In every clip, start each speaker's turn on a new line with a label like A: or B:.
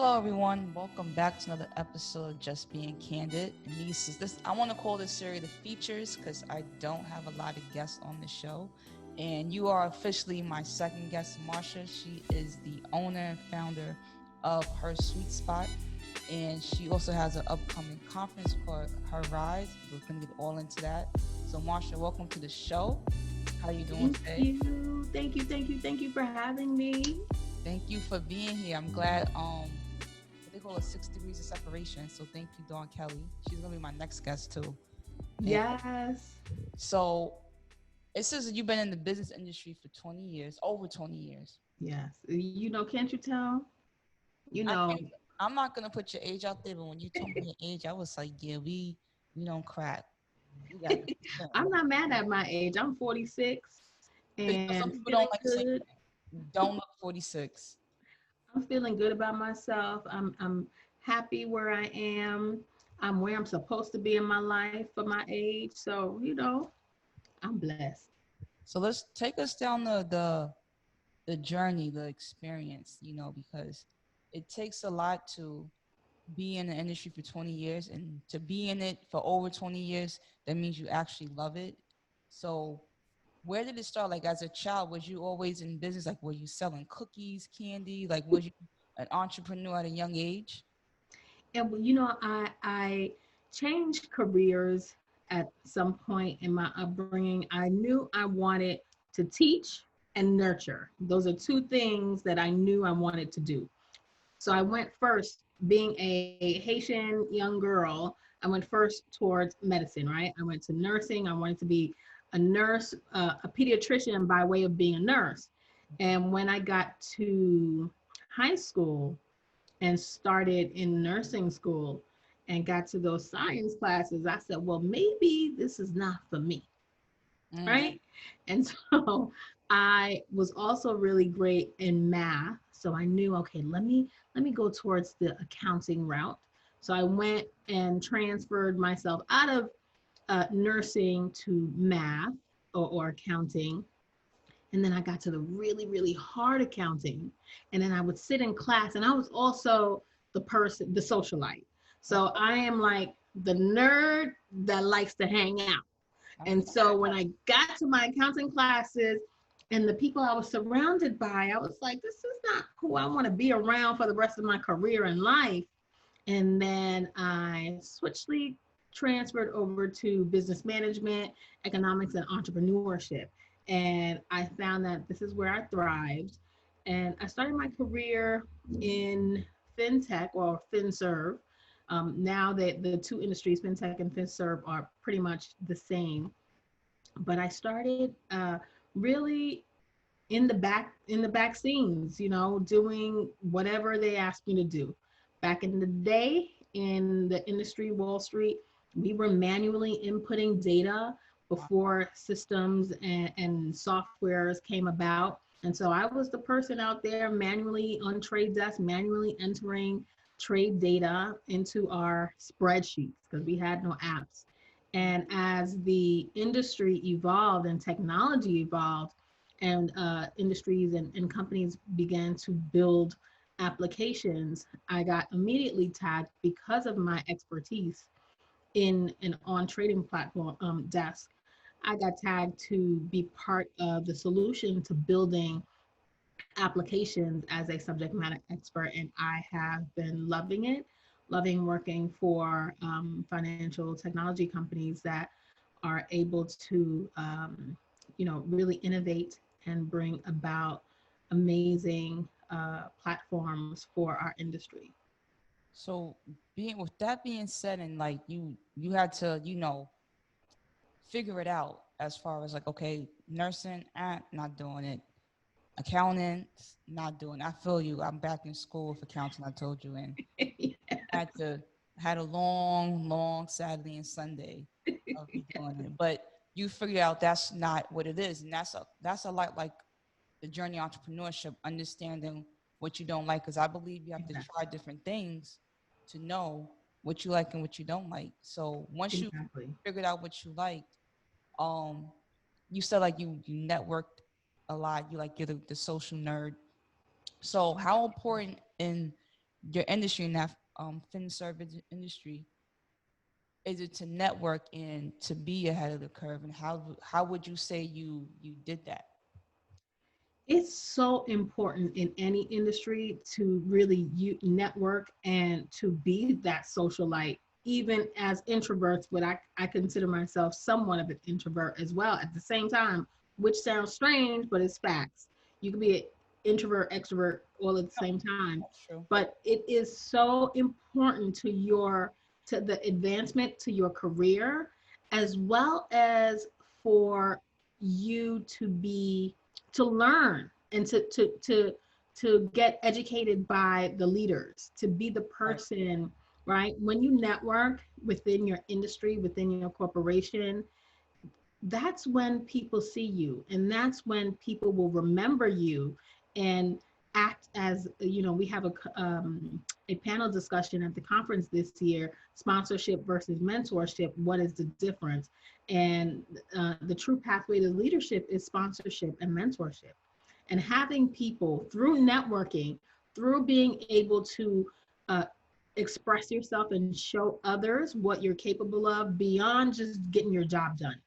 A: Hello, everyone. Welcome back to another episode of Just Being Candid. And I want to call this series the features because I don't have a lot of guests on the show. And you are officially my second guest, Marsha. She is the owner and founder of HerSuite Spot. And she also has an upcoming conference called HerRise. We're going to get all into that. So, Marsha, welcome to the show. How you doing today?
B: Thank you for having me.
A: Thank you for being here. I'm glad. They call it 6 degrees of separation. So thank you, Dawn Kelly. She's gonna be my next guest too. And
B: Yes.
A: so it says that you've been in the business industry for 20 years, over 20 years.
B: Yes. Can't you tell? You
A: I
B: know,
A: can't, I'm not gonna put your age out there, but when you told me your age, I was like, yeah, we don't crack. We got
B: I'm not mad at my age. I'm 46
A: some
B: and
A: people
B: feeling
A: don't like to say
B: good.
A: don't look 46.
B: I'm feeling good about myself. I'm happy where I am. I'm where I'm supposed to be in my life for my age. So, I'm blessed.
A: So let's take us down the journey, the experience, because it takes a lot to be in the industry for 20 years, and to be in it for over 20 years, that means you actually love it. So where did it start? Like as a child, was you always in business? Like were you selling cookies, candy? Like was you an entrepreneur at a young age?
B: And I changed careers at some point in my upbringing. I knew I wanted to teach and nurture. Those are two things that I knew I wanted to do. So I went first, being a Haitian young girl, I went first towards medicine, right? I went to nursing. I wanted to be a nurse, a pediatrician by way of being a nurse. And when I got to high school, and started in nursing school and got to those science classes, I said, well, maybe this is not for me,
A: Mm.
B: right? And so I was also really great in math. So I knew, okay, let me go towards the accounting route. So I went and transferred myself out of nursing to math or accounting. And then I got to the really, really hard accounting. And then I would sit in class, and I was also the socialite. So I am like the nerd that likes to hang out. And so when I got to my accounting classes and the people I was surrounded by, I was like, this is not who I want to be around for the rest of my career in life. And then I switchly transferred over to business management, economics, and entrepreneurship. And I found that this is where I thrived. And I started my career in fintech or FinServe. Now that the two industries, fintech and FinServe, are pretty much the same. But I started really in the back scenes, doing whatever they asked me to do. Back in the day in the industry, Wall Street, we were manually inputting data before systems and softwares came about. And so I was the person out there manually on trade desk, manually entering trade data into our spreadsheets because we had no apps. And as the industry evolved and technology evolved, and industries and companies began to build applications, I got immediately tagged because of my expertise in an on trading platform desk. I got tagged to be part of the solution to building applications as a subject matter expert, and I have been loving it, loving working for financial technology companies that are able to, really innovate and bring about amazing platforms for our industry.
A: So being with that being said, and like you had to, figure it out as far as like, okay, nursing, not doing it. Accounting, not doing. I feel you. I'm back in school for accounting. I told you, and had to had a long Saturday and Sunday of me doing it. But you figure out that's not what it is, and that's a lot like the journey of entrepreneurship, understanding what you don't like. Because I believe you have to
B: Exactly.
A: try different things to know what you like and what you don't like. So once you
B: Exactly.
A: figured out what you liked, um, you said like you networked a lot. You like you're the social nerd. So how important in your industry in that fin service industry, is it to network and to be ahead of the curve? And how would you say you did that?
B: It's so important in any industry to really network and to be that socialite, even as introverts, but I consider myself somewhat of an introvert as well at the same time, which sounds strange, but it's facts. You can be an introvert, extrovert all at the
A: No,
B: same time,
A: that's true.
B: but it is so important to to the advancement to your career, as well as for you to learn and to get educated by the leaders, to be the
A: Right.
B: person, right? When you network within your industry, within your corporation, that's when people see you, and that's when people will remember you and act as, we have a panel discussion at the conference this year: sponsorship versus mentorship, what is the difference? And the true pathway to leadership is sponsorship and mentorship, and having people through networking, through being able to uh, express yourself and show others what you're capable of beyond just getting your job done,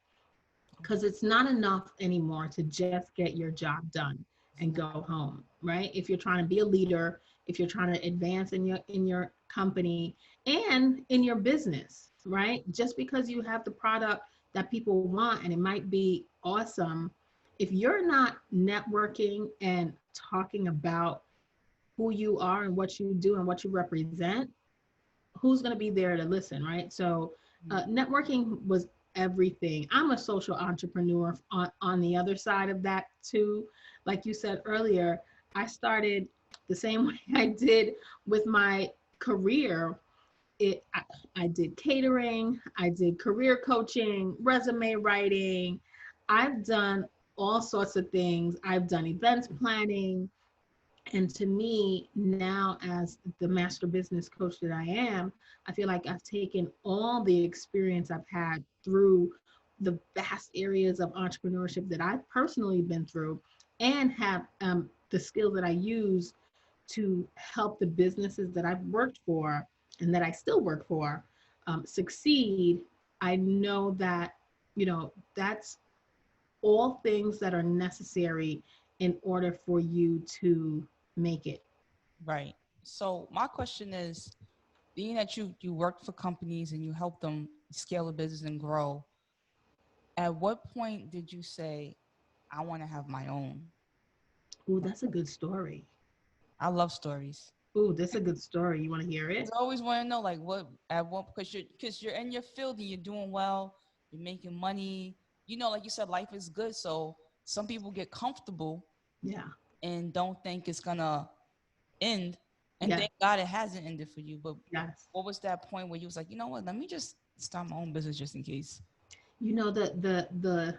B: because it's not enough anymore to just get your job done
A: It's
B: and
A: not.
B: go home, right? If you're trying to be a leader, if you're trying to advance in your company and in your business, right? Just because you have the product that people want and it might be awesome, if you're not networking and talking about who you are and what you do and what you represent, who's going to be there to listen, right? So networking was everything. I'm a social entrepreneur on the other side of that too. Like you said earlier, I started the same way I did with my career. I did catering, I did career coaching, resume writing. I've done all sorts of things. I've done events planning. And to me, now as the master business coach that I am, I feel like I've taken all the experience I've had through the vast areas of entrepreneurship that I've personally been through, and have the skills that I use to help the businesses that I've worked for and that I still work for succeed. I know that, that's all things that are necessary in order for you to make it.
A: Right. So my question is, being that you worked for companies and you helped them scale a business and grow, at what point did you say, I want to have my own?
B: Ooh, that's a good story.
A: I love stories.
B: Ooh, that's a good story. You want to hear
A: Because
B: it?
A: I always want to know, like, what at what, because you're in your field and you're doing well, you're making money. Like you said, life is good. So some people get comfortable
B: Yeah.
A: and don't think it's gonna end. And
B: Yes.
A: thank God it hasn't ended for you. But
B: Yes.
A: what was that point where you was like, you know what? Let me just start my own business just in case.
B: You know, the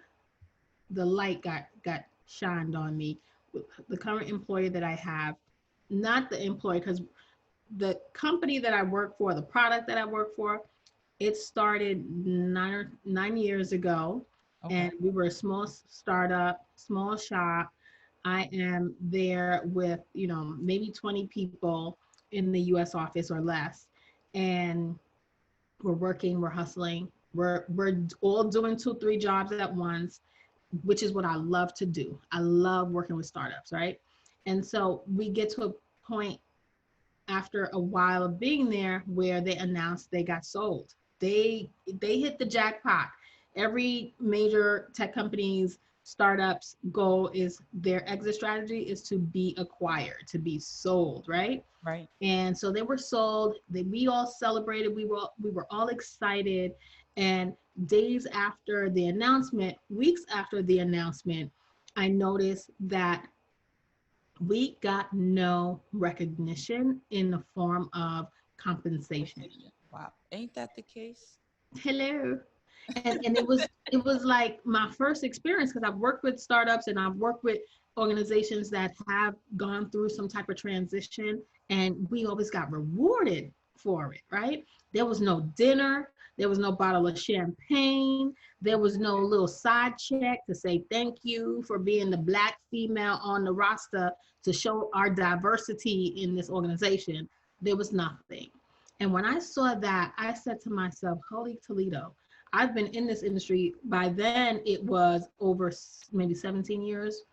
B: light got shined on me with the current employer that I have. Not the employer, because the company that I work for, the product that I work for, it started 9 years ago,
A: Okay.
B: and we were a small startup, small shop. I am there with, maybe 20 people in the US office or less. And we're working, we're hustling, we're all doing 2, 3 jobs at once, which is what I love to do. I love working with startups, right? And so we get to a point after a while of being there where they announced they got sold. They hit the jackpot. Every major tech company's startups goal is their exit strategy is to be acquired, to be sold, right?
A: Right.
B: And so they were sold. We all celebrated. We were all excited. And days after the announcement, weeks after the announcement, I noticed that we got no recognition in the form of compensation.
A: Compensation. Wow. Ain't that the case?
B: Hello. And it was like my first experience, because I've worked with startups and I've worked with organizations that have gone through some type of transition, and we always got rewarded for it, right? There was no dinner, there was no bottle of champagne, there was no little side check to say thank you for being the Black female on the roster to show our diversity in this organization. There was nothing. And when I saw that, I said to myself, holy Toledo, I've been in this industry. By then, it was over maybe 17 years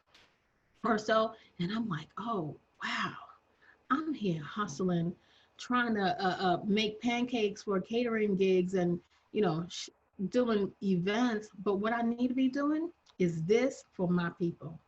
B: or so. And I'm like, oh, wow, I'm here hustling, trying to make pancakes for catering gigs and, you know, doing events. But what I need to be doing is this for my people.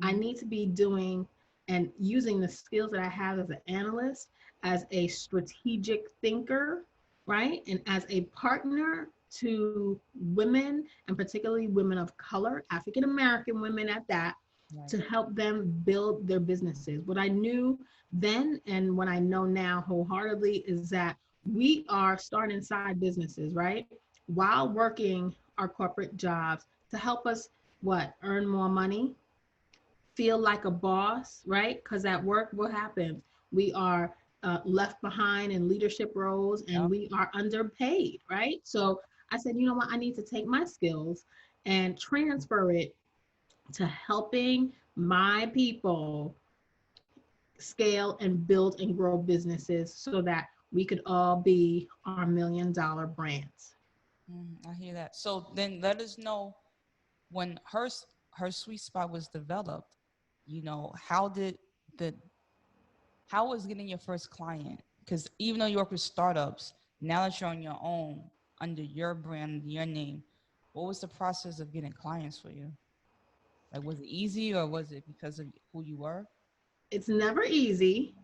B: I
A: Mm-hmm.
B: need to be doing and using the skills that I have as an analyst, as a strategic thinker, right? And as a partner to women, and particularly women of color, African American women at that,
A: Right.
B: to help them build their businesses. What I knew then and what I know now wholeheartedly is that we are starting side businesses, right? While working our corporate jobs to help us what? Earn more money, feel like a boss, right? Because at work, what happens? We are left behind in leadership roles and
A: Yep.
B: we are underpaid, right? So I said, you know what? I need to take my skills and transfer it to helping my people scale and build and grow businesses so that we could all be our $1 million brands.
A: I hear that. So then let us know when her sweet spot was developed, how did the how was getting your first client? Because even though you work with startups, now that you're on your own under your brand, your name, what was the process of getting clients for you? Like, was it easy or was it because of who you were?
B: It's never easy.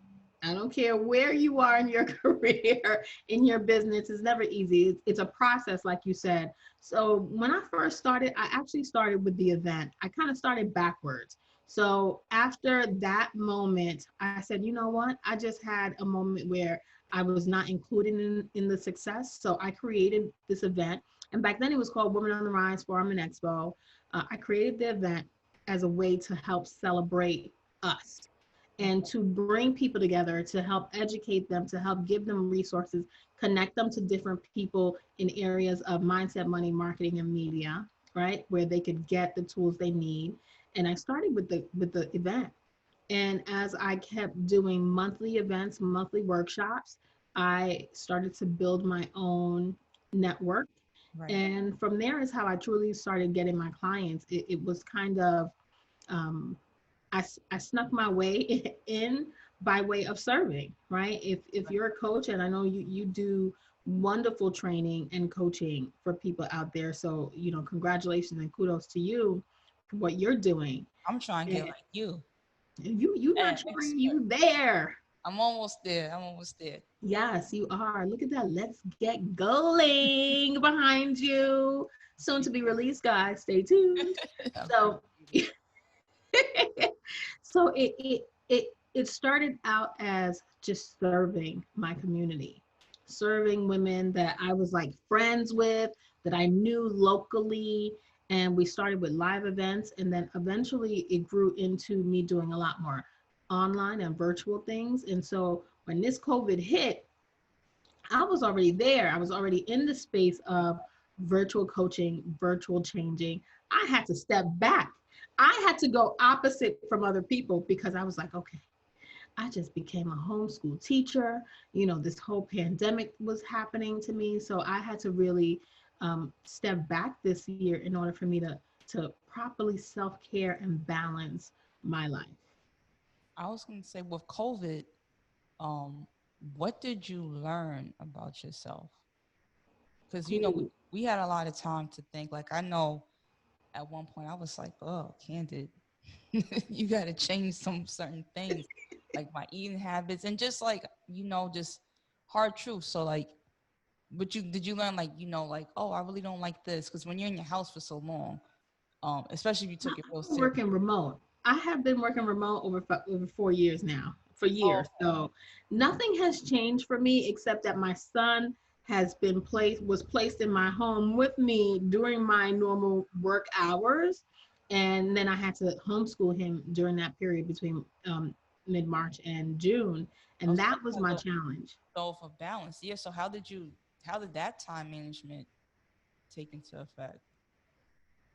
B: I don't care where you are in your career, in your business, it's never easy. It's a process, like you said. So when I first started, I actually started with the event. I kind of started backwards. So after that moment, I said, you know what? I just had a moment where I was not included in the success. So I created this event. And back then it was called Women on the Rise Forum and Expo. I created the event as a way to help celebrate us and
A: Okay.
B: to bring people together, to help educate them, to help give them resources, connect them to different people in areas of mindset, money, marketing, and media, right? Where they could get the tools they need. And I started with the event. And as I kept doing monthly events, monthly workshops, I started to build my own network.
A: Right.
B: And from there is how I truly started getting my clients. It was kind of um, I snuck my way in by way of serving, right? If you're a coach, and I know you do wonderful training and coaching for people out there, so you know, congratulations and kudos to you for what you're doing.
A: I'm trying to get
B: And
A: like you.
B: you not
A: And
B: trying, you there.
A: I'm almost there. I'm almost there.
B: Yes, you are. Look at that. Let's get going behind you. Soon to be released, guys. Stay tuned.
A: I
B: So
A: appreciate it.
B: so it started out as just serving my community, serving women that I was like friends with, that I knew locally. And we started with live events, and then eventually it grew into me doing a lot more online and virtual things. And so when this COVID hit, I was already there. I was already in the space of virtual coaching, virtual changing. I had to step back. I had to go opposite from other people because I was like, okay, I just became a homeschool teacher. You know, this whole pandemic was happening to me. So I had to really step back this year in order for me to properly self-care and balance my life.
A: I was gonna say with COVID, um, what did you learn about yourself? Because
B: Ooh.
A: we had a lot of time to think. Like I know at one point I was like, oh, Candid, you got to change some certain things, like my eating habits and just like just hard truth. So like, but you did you learn like like, oh, I really don't like this, because when you're in your house for so long, especially if you took it real
B: I'm
A: serious.
B: working remote. I have been working remote over 4 years now, for
A: Oh,
B: years. So nothing has changed for me except that my son was placed in my home with me during my normal work hours, and then I had to homeschool him during that period between mid-March and June,
A: oh,
B: and
A: so
B: that
A: that's
B: was
A: a
B: my
A: little
B: challenge.
A: so for balance. Yeah. So how did that time management take into effect?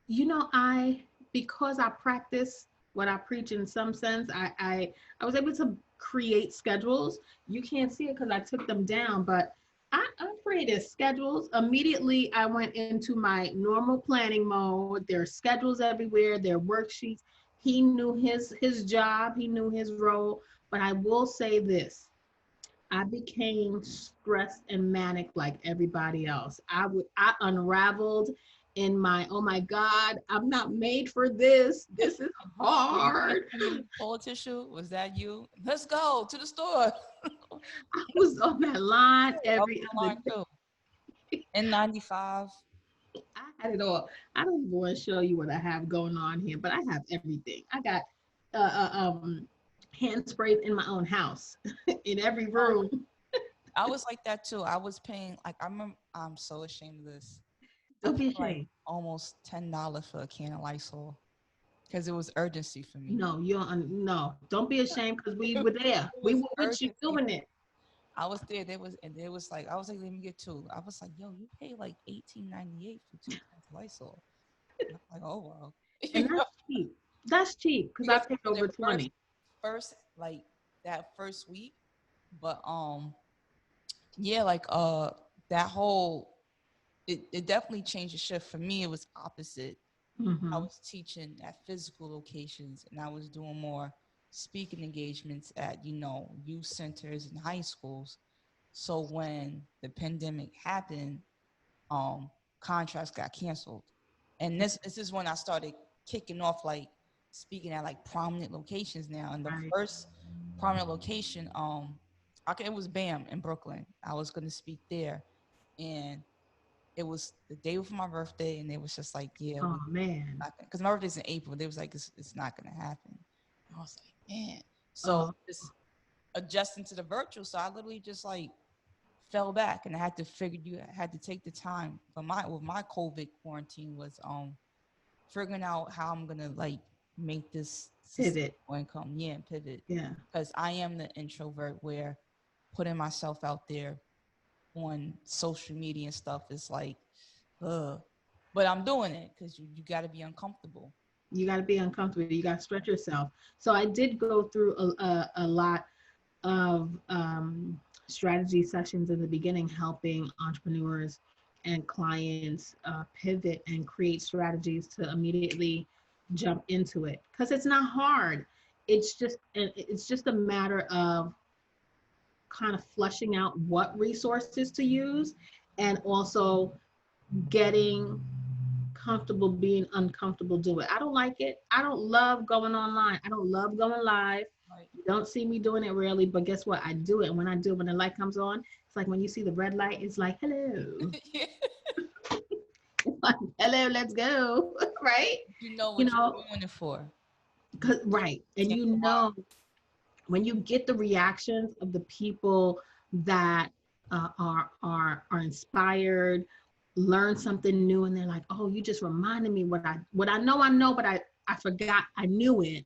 B: You know, I because I practice what I preach in some sense. I was able to create schedules. You can't see it because I took them down, but I created schedules. Immediately, I went into my normal planning mode. There are schedules everywhere. There are worksheets. He knew his job. He knew his role. But I will say this: I became stressed and manic like everybody else. I unraveled in my, oh my God, I'm not made for this. This is hard.
A: Cold tissue, was that you? Let's go to the store.
B: I was on that line
A: I was
B: every
A: on
B: other
A: line
B: day.
A: too. N95.
B: I had it all. I don't even want to show you what I have going on here, but I have everything. I got uh, uh, um, hand sprays in my own house, in every
A: Oh,
B: room.
A: I was like that too. I was paying like I remember. I'm so ashamed of this. I
B: Don't be
A: paid like
B: ashamed.
A: almost $10 for a can of Lysol because it was urgency for me.
B: No, no. Don't be ashamed because we were there.
A: It
B: We
A: was
B: were with you
A: urgency.
B: doing it.
A: I was there. They was like, I was like, let me get two. I was like, yo, you pay like 18.98 for 2 cans of Lysol. And I'm like, oh well,
B: And
A: you know,
B: that's cheap. That's cheap because I
A: because
B: paid
A: for the
B: over 20.
A: first like that first week, but yeah, like that whole it definitely changed the shift for me. It was opposite. I
B: Hmm.
A: was teaching at physical locations and I was doing more speaking engagements at, youth centers and high schools. So when the pandemic happened, contracts got canceled. And this is when I started kicking off like speaking at like prominent locations now. And the
B: Right.
A: first prominent location, it was BAM in Brooklyn. I was gonna speak there. And it was the day before my birthday, and they was just like, yeah,
B: Oh man.
A: because my birthday's in April. They was like, it's not gonna happen. I was like, man. So
B: Oh,
A: just adjusting to the virtual, so I literally just like fell back, and I had to figure you had to take the time. But my COVID quarantine was figuring out how I'm gonna like make this
B: pivot.
A: sustainable income, yeah, and pivot,
B: Yeah.
A: because I am the introvert where putting myself out there on social media and stuff is like, ugh. But I'm doing it because you got to be uncomfortable.
B: You got to be uncomfortable. You got to stretch yourself. So I did go through a lot of strategy sessions in the beginning, helping entrepreneurs and clients pivot and create strategies to immediately jump into it. Because it's not hard. It's just a matter of kind of fleshing out what resources to use, and also getting comfortable being uncomfortable doing it. I don't like it. I don't love going online. I don't love going live.
A: Right.
B: You don't see me doing it rarely, but guess what? I do it. And when I do it, when the light comes on, it's like when you see the red light, it's like, hello.
A: Yeah.
B: It's like, hello, let's go. Right?
A: You know
B: You
A: what
B: know,
A: you're doing it for.
B: right. And
A: Take
B: you
A: a while.
B: know, when you get the reactions of the people that are inspired, learn something new, and they're like, "Oh, you just reminded me what I know, but I forgot I knew it,"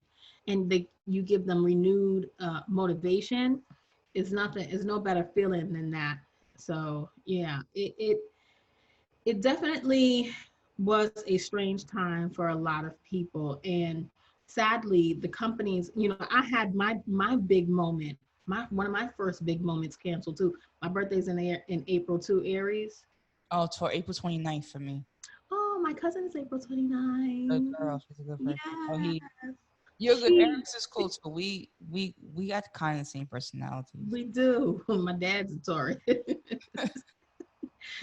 B: and you give them renewed motivation. It's nothing. It's no better feeling than that. So yeah, it definitely was a strange time for a lot of people, and sadly the companies, I had my big moment, my one of my first big moments canceled too. My birthday's in April too, Aries.
A: Oh, it's for April 29th for me.
B: Oh, my cousin is April
A: Good
B: 29.
A: girl. She's a good person. Oh,
B: Yes.
A: you're good.
B: She
A: Eric's is cool too. We got kind of the same personalities.
B: we do. My dad's a Taurus.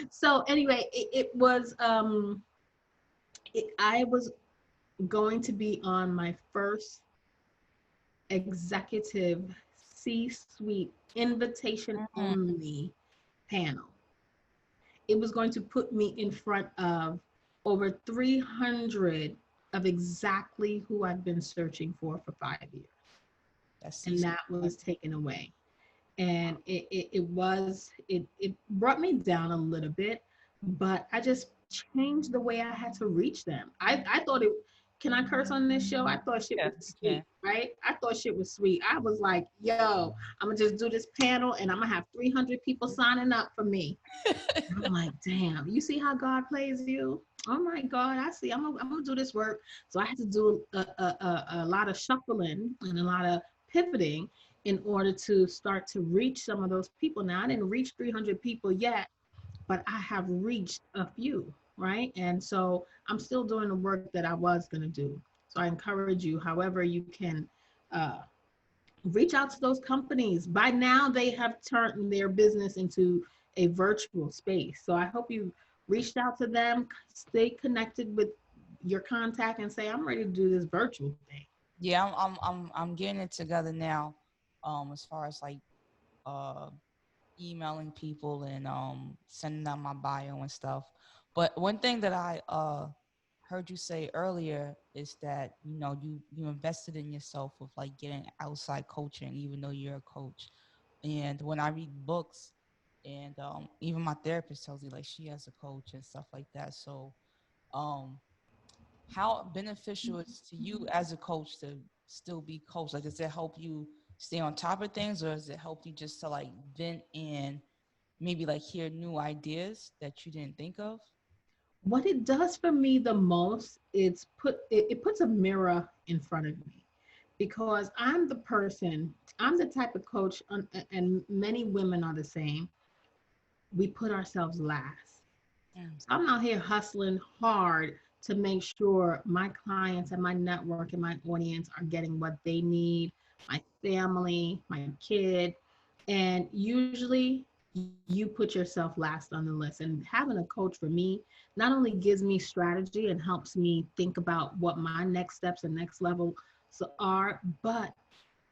B: So anyway, I was going to be on my first executive C-suite invitation
A: Mm.
B: only panel. It was going to put me in front of over 300 of exactly who I've been searching for 5 years.
A: That's
B: And
A: season.
B: that was taken away. And it brought me down a little bit, but I just changed the way I had to reach them. I thought Can I curse on this show? I thought shit
A: Yes,
B: was
A: you can.
B: sweet, right? I thought shit was sweet. I was like, yo, I'm gonna just do this panel and I'm gonna have 300 people signing up for me. I'm like, damn, you see how God plays you? Oh my God, I see. I'm gonna do this work. So I had to do a lot of shuffling and a lot of pivoting in order to start to reach some of those people. Now, I didn't reach 300 people yet, but I have reached a few, right? And so I'm still doing the work that I was going to do. So I encourage you, however, you can uh, reach out to those companies. By now, they have turned their business into a virtual space. So I hope you reached out to them, stay connected with your contact, and say, I'm ready to do this virtual thing.
A: Yeah, I'm getting it together now. As far as like uh emailing people and sending out my bio and stuff. But one thing that I heard you say earlier is that you invested in yourself with like getting outside coaching, even though you're a coach. And when I read books, and even my therapist tells me like she has a coach and stuff like that. So um how beneficial is to you as a coach to still be coached? Like, does it help you stay on top of things, or does it help you just to like vent and maybe like hear new ideas that you didn't think of?
B: What it does for me the most is it puts a mirror in front of me, because I'm the type of coach, and many women are the same. We put ourselves last. So
A: Mm-hmm.
B: I'm out here hustling hard to make sure my clients and my network and my audience are getting what they need, my family, my kid. And usually you put yourself last on the list. And having a coach for me not only gives me strategy and helps me think about what my next steps and next level are, but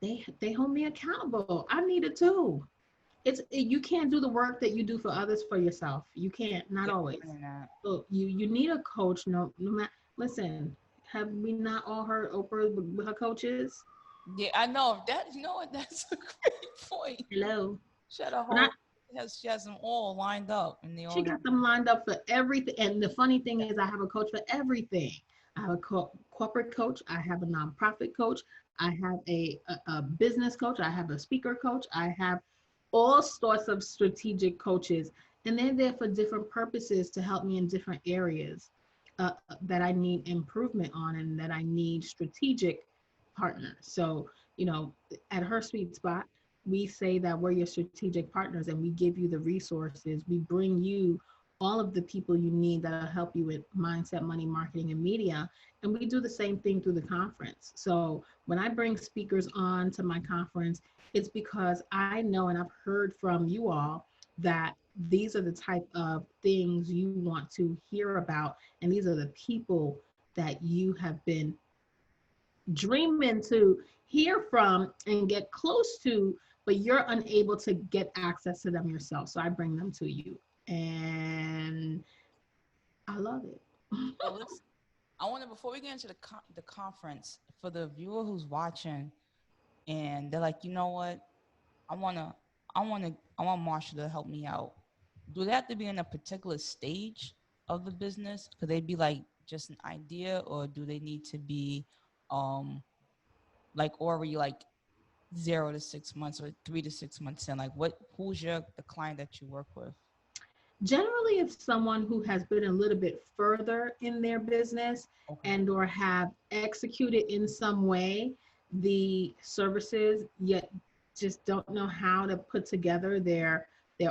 B: they hold me accountable. I need it too. You can't do the work that you do for others for yourself. You can't, not
A: Yeah,
B: always.
A: I'm that.
B: So you need a coach. No matter. Listen, have we not all heard Oprah with her coaches?
A: Yeah, I know that. You know what? That's a great point.
B: Hello.
A: She had a
B: When I
A: whole she has them all lined up, and they
B: She
A: all have.
B: got them lined up for everything. And the funny thing is, I have a coach for everything. I have a corporate coach. I have a nonprofit coach. I have a business coach. I have a speaker coach. I have all sorts of strategic coaches. And they're there for different purposes to help me in different areas that I need improvement on and that I need strategic partners. So, at HerSuite Spot, we say that we're your strategic partners and we give you the resources. We bring you all of the people you need that'll help you with mindset, money, marketing, and media. And we do the same thing through the conference. So when I bring speakers on to my conference, it's because I know and I've heard from you all that these are the type of things you want to hear about. And these are the people that you have been dreaming to hear from and get close to, but you're unable to get access to them yourself. So I bring them to you. And I love it.
A: So let's. I want to before we get into the conference for the viewer who's watching, and they're like, you know what? I wanna, I want Marsha to help me out. Do they have to be in a particular stage of the business? Could they be like just an idea, or do they need to be, um, like already like 0 to 6 months or 3 to 6 months in? Like, who's the client that you work with?
B: Generally, it's someone who has been a little bit further in their business
A: Okay.
B: and or have executed in some way the services, yet just don't know how to put together their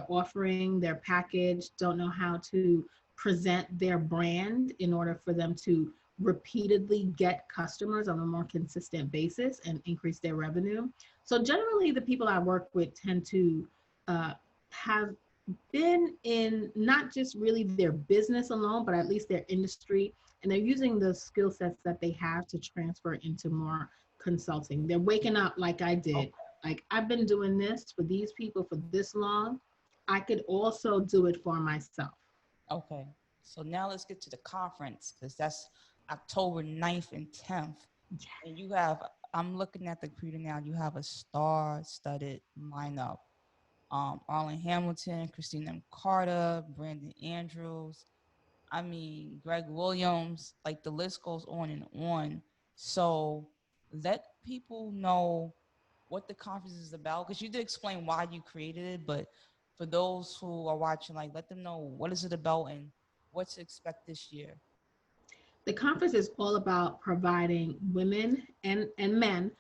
B: offering, their package, don't know how to present their brand in order for them to repeatedly get customers on a more consistent basis and increase their revenue. So generally, the people I work with tend to have been in not just really their business alone, but at least their industry. And they're using the skill sets that they have to transfer into more consulting. They're waking up like I did.
A: Okay.
B: Like, I've been doing this for these people for this long. I could also do it for myself.
A: Okay. So now let's get to the conference because that's October 9th and 10th. And you have, I'm looking at the computer now, you have a star-studded lineup. Arlen Hamilton, Christina M. Carter, Brandon Andrews. I mean, Greg Williams, like the list goes on and on. So let people know what the conference is about, because you did explain why you created it, but for those who are watching, like let them know what is it about and what to expect this year.
B: The conference is all about providing women and men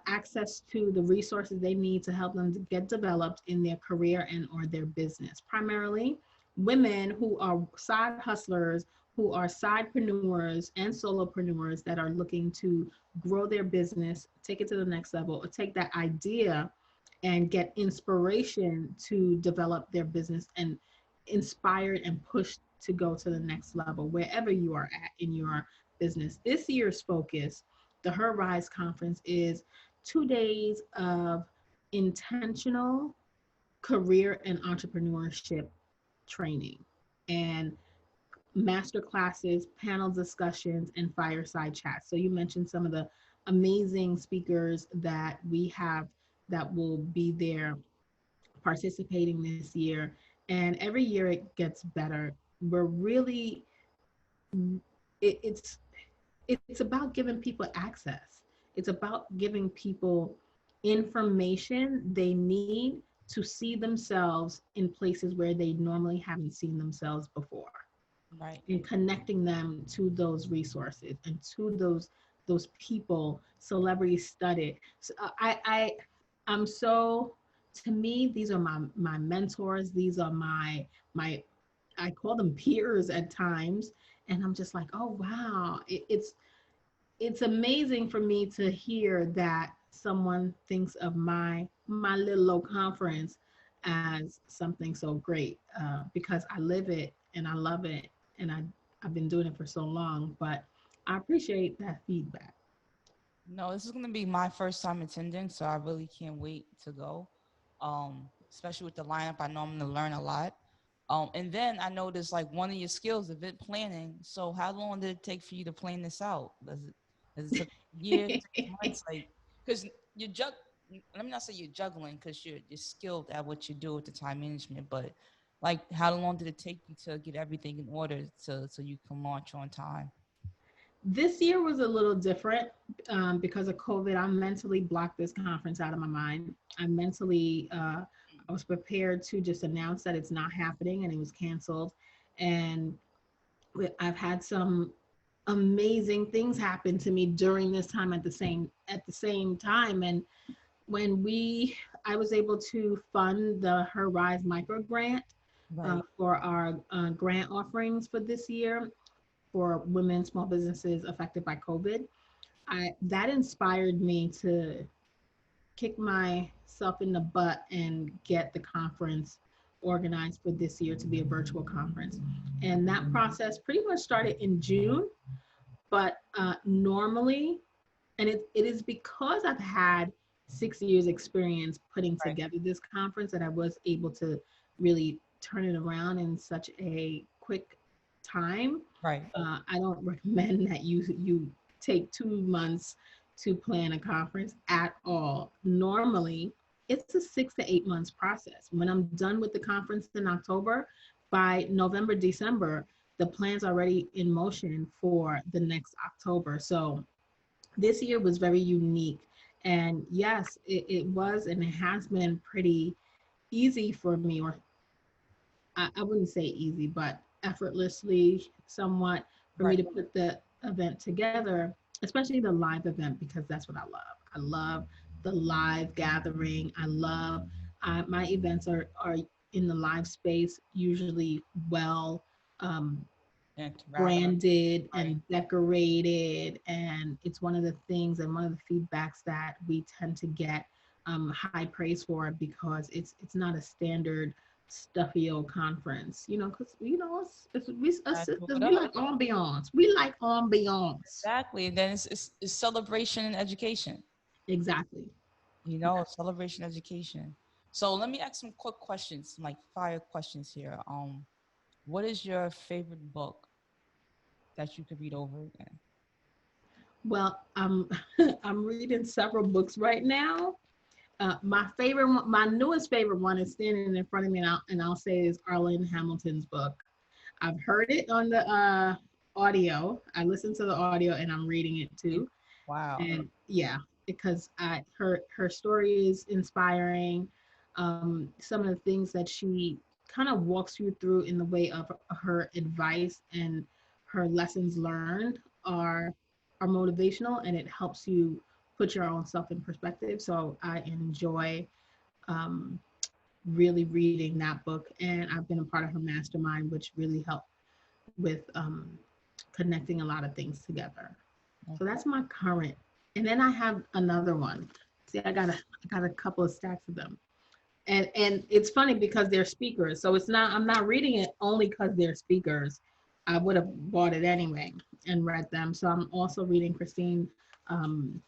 B: access to the resources they need to help them to get developed in their career and or their business. Primarily, women who are side hustlers, who are sidepreneurs and solopreneurs that are looking to grow their business, take it to the next level, or take that idea and get inspiration to develop their business and inspired and pushed to go to the next level wherever you are at in your business. This year's focus, the HerRise Conference, is 2 days of intentional career and entrepreneurship training and master classes, panel discussions, and fireside chats. So you mentioned some of the amazing speakers that we have that will be there participating this year. And every year it gets better. We're really, it, it's it's about giving people access. It's about giving people information they need to see themselves in places where they normally haven't seen themselves before,
A: Right.
B: and connecting them to those resources and to those people, celebrity studded. So I'm so, to me, these are my mentors. These are my I call them peers at times, and I'm just like, oh wow, it's amazing for me to hear that someone thinks of my little old conference as something so great, because I live it and I love it, and I've been doing it for so long. But I appreciate that feedback.
A: No, this is gonna be my first time attending, so I really can't wait to go. Especially with the lineup, I know I'm gonna learn a lot. And then I noticed like one of your skills, event planning. So how long did it take for you to plan this out? Does it took a year, 6 months? Like, because you jug. Let me not say you're juggling, because you're skilled at what you do with the time management. But like, how long did it take you to get everything in order to so you can launch on time?
B: This year was a little different because of COVID. I mentally blocked this conference out of my mind. I was prepared to just announce that it's not happening and it was canceled. And I've had some amazing things happen to me during this time at the same time. And when I was able to fund the HerRise micro grant
A: Right.
B: for our grant offerings for this year for women small businesses affected by COVID. That inspired me to kick myself in the butt and get the conference organized for this year to be a virtual conference. And that process pretty much started in June, but normally, and it is because I've had 6 years experience putting
A: Right.
B: together this conference that I was able to really turn it around in such a quick time.
A: Right.
B: I don't recommend that you take 2 months to plan a conference at all. Normally, it's a 6 to 8 months process. When I'm done with the conference in October, by November, December, the plan's already in motion for the next October. So this year was very unique. And yes, it was and it has been pretty easy for me, or I wouldn't say easy, but effortlessly somewhat for me
A: Right.
B: to put the event together, especially the live event, because that's what I love. I love the live gathering. I love my events are in the live space, usually well um,
A: Interactive.
B: branded
A: Right.
B: and decorated. And it's one of the things and one of the feedbacks that we tend to get high praise for, because it's not a standard stuffy old conference, because us
A: That's
B: sisters,
A: what
B: we
A: up.
B: like ambiance. We like ambiance.
A: Exactly. And then it's celebration and education.
B: Exactly.
A: Celebration education. So let me ask some quick questions, some like fire questions here. What is your favorite book that you could read over again?
B: Well, I'm reading several books right now. My favorite one, my newest favorite one is standing in front of me, and I'll say is Arlen Hamilton's book. I've heard it on the audio. I listened to the audio and I'm reading it too.
A: Wow.
B: And yeah, because her story is inspiring. Some of the things that she kind of walks you through in the way of her advice and her lessons learned are motivational, and it helps you put your own self in perspective. So I enjoy um, really reading that book, and I've been a part of her mastermind, which really helped with connecting a lot of things together. So that's my current. And then I have another one. See, I got a couple of stacks of them. And it's funny because they're speakers. So it's not I'm not reading it only because they're speakers. I would have bought it anyway and read them. So I'm also reading Christine um,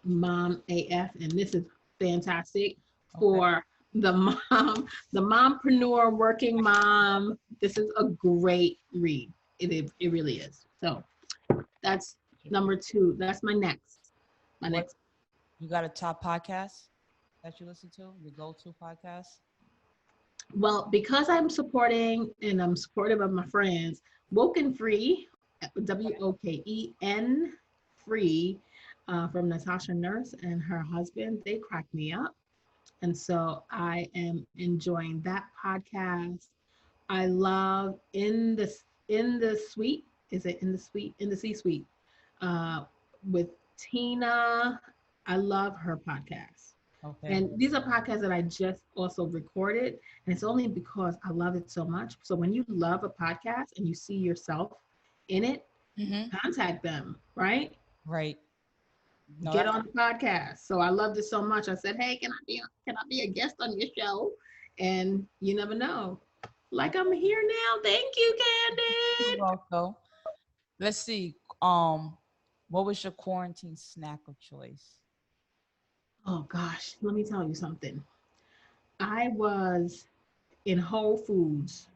B: Mom AF, and this is fantastic
A: Okay.
B: for the mom, the mompreneur, working mom. This is a great read. It really is. So that's number two. That's my next. My
A: What
B: next.
A: you got a top podcast that you listen to? Your go-to podcast?
B: Well, because I'm supporting and I'm supportive of my friends, Woken Free, WOKEN Free, from Natasha Nurse and her husband, they crack me up. And so I am enjoying that podcast. I love in the suite. Is it in the suite? In the C suite uh, with Tina. I love her podcast.
A: Okay.
B: And these are podcasts that I just also recorded. And it's only because I love it so much. So when you love a podcast and you see yourself in it,
A: Mm-hmm.
B: contact them, right?
A: Right. No,
B: Get
A: that's
B: on the podcast. So I loved it so much. I said, hey, can I be a guest on your show? And you never know. Like I'm here now. Thank you,
A: you're
B: Candid.
A: welcome. Let's see. What was your quarantine snack of choice?
B: Oh gosh, let me tell you something. I was in Whole Foods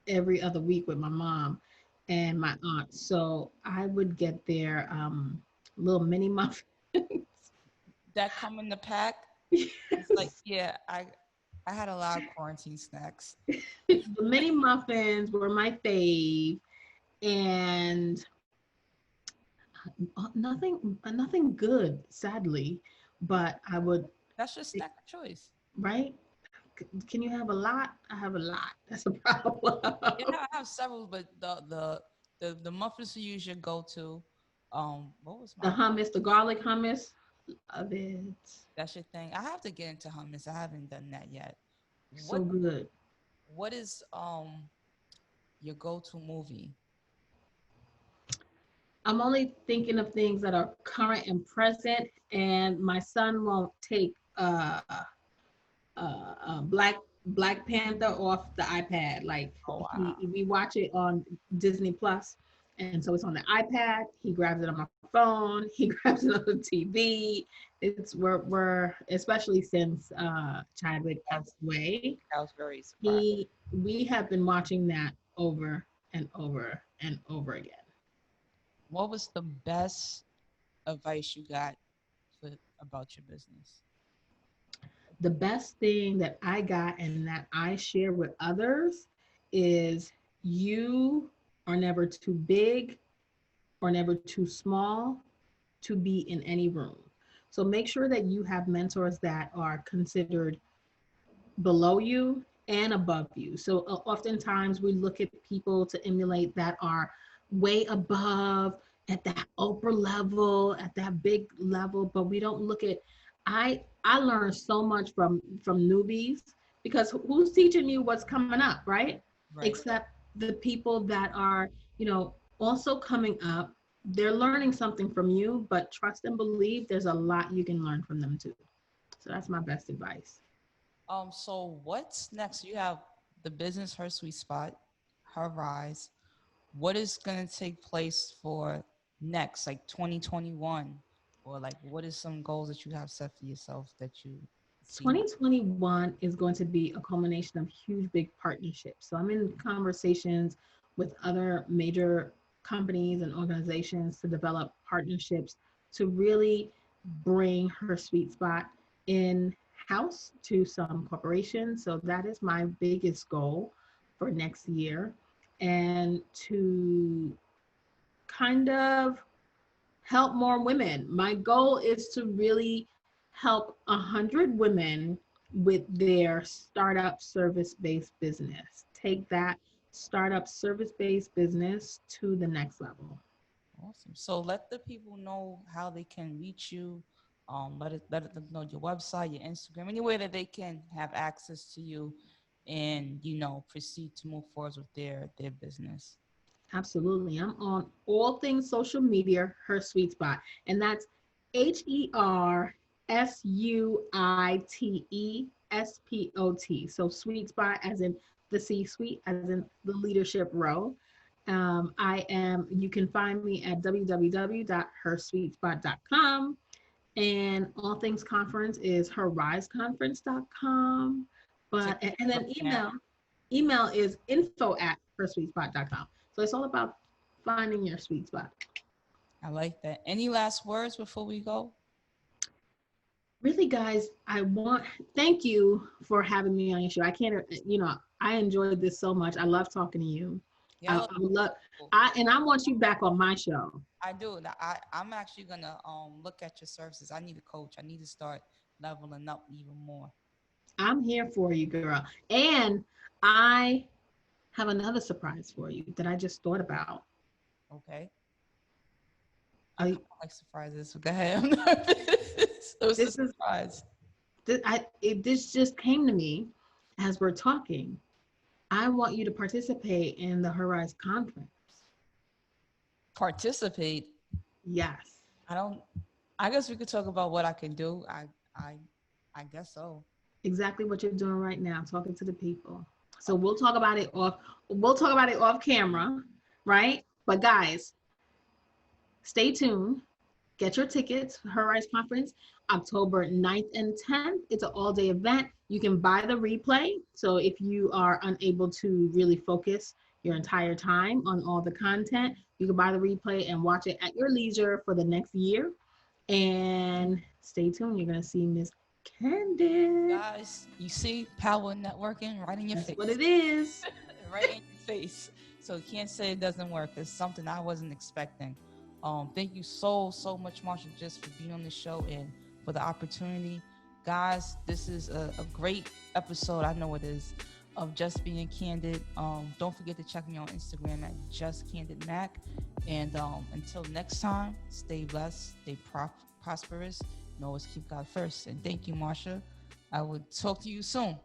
B: every other week with my mom and my aunt. So I would get their little mini muffins.
A: That come in the pack? It's like,
B: Yes.
A: yeah, I had a lot of quarantine snacks.
B: The mini muffins were my fave, and nothing good, sadly. But I would,
A: That's your snack of choice.
B: right? Can you have a lot? I have a lot. That's a problem.
A: Yeah, I have several, but the muffins you use your go-to. What was
B: The
A: my
B: hummus, the garlic hummus, love it.
A: that's your thing? I have to get into hummus. I haven't done that yet.
B: So
A: What
B: good.
A: what is your go-to movie?
B: I'm only thinking of things that are current and present, and my son won't take Black Panther off the iPad. Like
A: Oh wow.
B: we watch it on Disney Plus, and so it's on the iPad. He grabs it on my phone. He grabs it on the TV. It's we're especially since Chadwick passed away.
A: I was very surprised.
B: We have been watching that over and over and over again.
A: What was the best advice you got for, about your business?
B: The best thing that I got and that I share with others is you are never too big or never too small to be in any room. So make sure that you have mentors that are considered below you and above you. So oftentimes we look at people to emulate that are way above at that upper level, at that big level, but we don't look at I learned so much from newbies because who's teaching you what's coming up, right?
A: Right.
B: Except the people that are, also coming up. They're learning something from you, but trust and believe there's a lot you can learn from them too. So that's my best advice.
A: So what's next? You have the business Her Sweet Spot, Her Rise. What is gonna take place for next, like 2021? Or like what is some goals that you have set for yourself that you see?
B: 2021 is going to be a culmination of huge, big partnerships. So I'm in conversations with other major companies and organizations to develop partnerships to really bring her sweet spot in house to some corporations. So that is my biggest goal for next year. and to kind of help more women. My goal is to really help 100 women with their startup service-based business. Take that startup service-based business to the next level.
A: Awesome. So let the people know how they can reach you. Let them know your website, your Instagram, any way that they can have access to you, and proceed to move forward with their business.
B: Absolutely. I'm on all things social media, HerSuite Spot. And that's HerSuitespot. So sweet spot as in the C suite, as in the leadership role. You can find me at www.hersuitespot.com. And all things conference is herriseconference.com. And then email is info@hersuitespot.com. So it's all about finding your sweet spot.
A: I like that. Any last words before we go?
B: Really, guys, thank you for having me on your show. I can't, I enjoyed this so much. I love talking to you.
A: Yeah,
B: I want you back on my show.
A: I do. I'm actually gonna look at your services. I need a coach. I need to start leveling up even more.
B: I'm here for you, girl. And I have another surprise for you that I just thought about.
A: Okay. I like surprises. So go ahead. I'm nervous. This is a surprise.
B: This just came to me as we're talking. I want you to participate in the HerRise Conference.
A: Participate?
B: Yes.
A: I guess we could talk about what I can do. I guess so.
B: Exactly what you're doing right now, talking to the people. So we'll talk about it off camera, right? But guys, stay tuned. Get your tickets, HerRise Conference, October 9th and 10th. It's an all-day event. You can buy the replay. So if you are unable to really focus your entire time on all the content, you can buy the replay and watch it at your leisure for the next year. And stay tuned. You're going to see Miss Candid.
A: Guys, you see power networking right in your face.
B: That's what it is.
A: Right in your face. So you can't say it doesn't work. It's something I wasn't expecting. Thank you so much, Marsha, just for being on the show and for the opportunity. Guys, this is a great episode. I know it is, of Just Being Candid. Don't forget to check me on Instagram at Just Candid Mack. And until next time, stay blessed, stay prosperous, and always keep God first. And thank you, Marsha. I will talk to you soon.